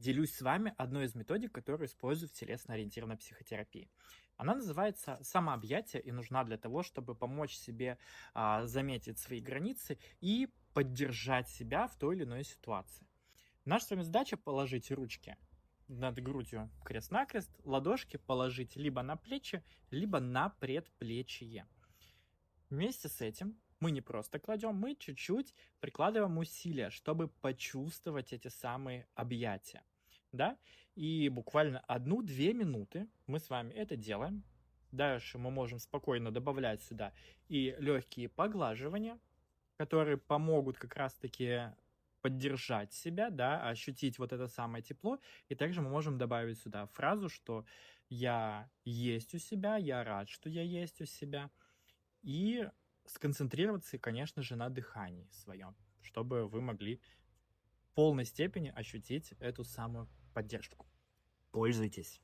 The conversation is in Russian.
делюсь с вами одной из методик, которую использую в телесно-ориентированной психотерапии. Она называется самообъятие и нужна для того, чтобы помочь себе заметить свои границы и поддержать себя в той или иной ситуации. Наша с вами задача положить ручки над грудью крест-накрест, ладошки положить либо на плечи, либо на предплечье. Вместе с этим мы не просто кладем, мы чуть-чуть прикладываем усилия, чтобы почувствовать эти самые объятия. Да? И буквально 1-2 минуты мы с вами это делаем. Дальше мы можем спокойно добавлять сюда и легкие поглаживания, которые помогут как раз-таки поддержать себя, да, ощутить вот это самое тепло. И также мы можем добавить сюда фразу, что я есть у себя, я рад, что я есть у себя. И сконцентрироваться, конечно же, на дыхании своем, чтобы вы могли в полной степени ощутить эту самую поддержку. Пользуйтесь!